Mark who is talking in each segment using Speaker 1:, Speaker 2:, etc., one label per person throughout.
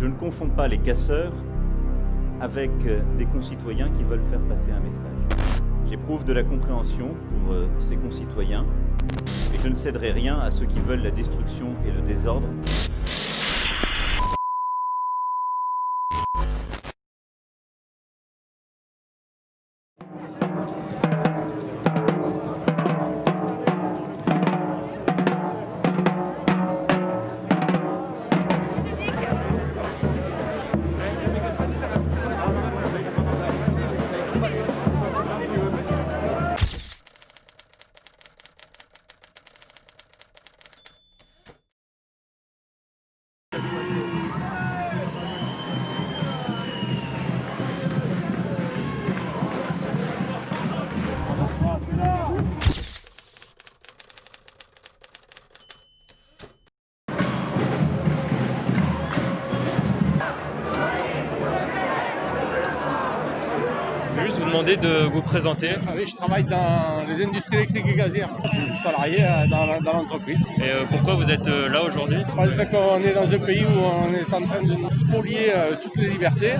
Speaker 1: Je ne confonds pas les casseurs avec des concitoyens qui veulent faire passer un message. J'éprouve de la compréhension pour ces concitoyens et je ne céderai rien à ceux qui veulent la destruction et le désordre.
Speaker 2: Je vais juste vous demander de vous présenter.
Speaker 3: Oui, je travaille dans les industries électriques et gazières. Je suis salarié dans l'entreprise.
Speaker 2: Et pourquoi vous êtes là aujourd'hui?
Speaker 3: Je pense qu'on est dans un pays où on est en train de nous spolier toutes les libertés.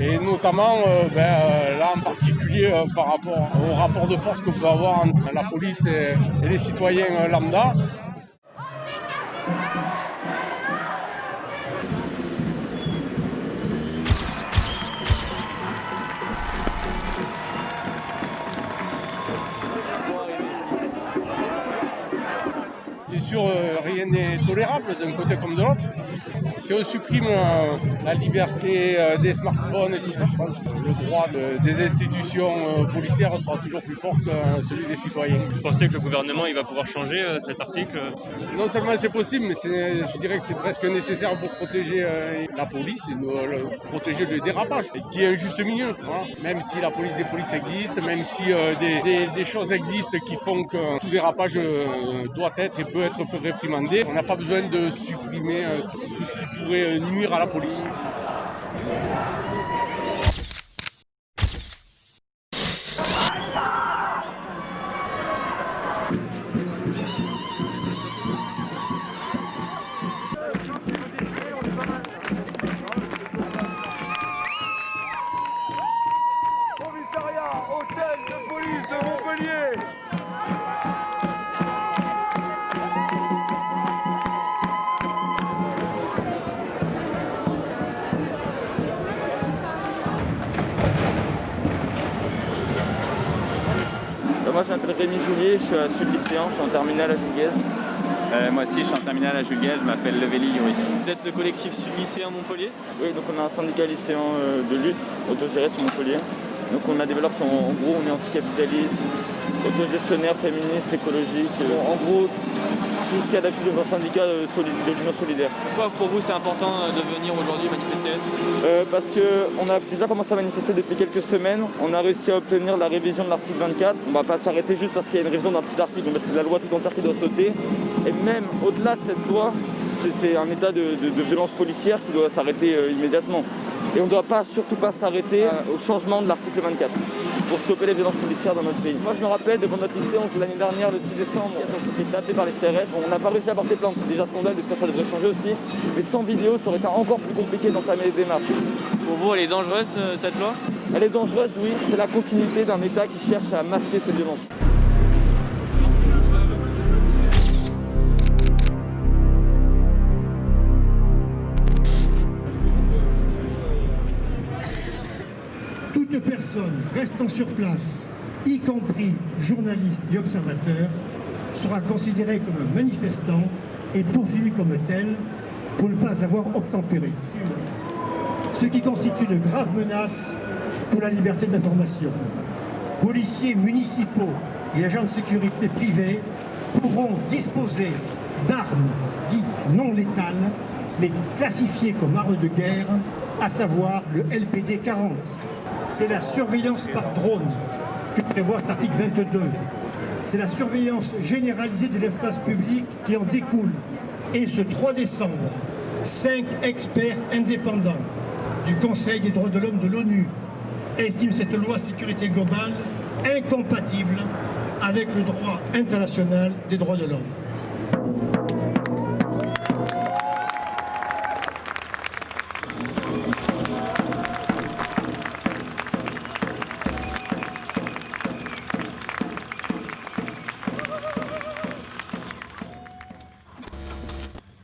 Speaker 3: Et notamment, là en particulier par rapport au rapport de force qu'on peut avoir entre la police et les citoyens lambda. Bien sûr, rien n'est tolérable d'un côté comme de l'autre. Si on supprime la liberté des smartphones et tout ça, je pense que le droit des institutions policières sera toujours plus fort que celui des citoyens.
Speaker 2: Vous pensez que le gouvernement il va pouvoir changer cet article? Non
Speaker 3: seulement c'est possible, mais je dirais que c'est presque nécessaire pour protéger la police, protéger le dérapage, qui est un juste milieu. Hein. Même si la police des polices existe, même si des choses existent qui font que tout dérapage doit être et peut être réprimandé, on n'a pas besoin de supprimer tout ce qui pourrait nuire à la police.
Speaker 4: Commissariat, hôtel de police de Montpellier.
Speaker 5: Moi je m'appelle Rémi Julier, je suis sud-lycéen, je suis en terminale à Juguez.
Speaker 6: Moi aussi je suis en terminale à Juguez, je m'appelle Levéli Yuri.
Speaker 2: Vous êtes le collectif sud-lycéen Montpellier?
Speaker 5: Oui, donc on a un syndicat lycéen de lutte autogéré sur Montpellier. Donc on a des valeurs qui sont, en gros, on est anticapitaliste, autogestionnaire, féministe, écologique. En gros, tout ce qu'il y a d'habitude dans un syndicat de l'Union solidaire.
Speaker 2: Pourquoi pour vous c'est important de venir aujourd'hui manifester?
Speaker 5: Parce qu'on a déjà commencé à manifester depuis quelques semaines. On a réussi à obtenir la révision de l'article 24. On ne va pas s'arrêter juste parce qu'il y a une révision d'un petit article. C'est la loi tout entière qui doit sauter. Et même au-delà de cette loi, c'est un état de violence policière qui doit s'arrêter immédiatement. Et on ne doit surtout pas s'arrêter au changement de l'article 24 pour stopper les violences policières dans notre pays. Moi je me rappelle devant notre lycée l'année dernière, le 6 décembre, on s'est fait taper par les CRS. On n'a pas réussi à porter plainte, c'est déjà scandale, ça devrait changer aussi. Mais sans vidéo, ça aurait été encore plus compliqué d'entamer les démarches.
Speaker 2: Pour vous elle est dangereuse cette loi?
Speaker 5: Elle est dangereuse, oui. C'est la continuité d'un État qui cherche à masquer ses violences.
Speaker 7: Toute personne restant sur place, y compris journalistes et observateurs, sera considérée comme un manifestant et poursuivie comme tel pour ne pas avoir obtempéré. Ce qui constitue de graves menaces pour la liberté d'information. Policiers municipaux et agents de sécurité privés pourront disposer d'armes dites non létales, mais classifiées comme armes de guerre, à savoir le LBD 40. C'est la surveillance par drone que prévoit cet article 22. C'est la surveillance généralisée de l'espace public qui en découle. Et ce 3 décembre, 5 experts indépendants du Conseil des droits de l'homme de l'ONU estiment cette loi sécurité globale incompatible avec le droit international des droits de l'homme.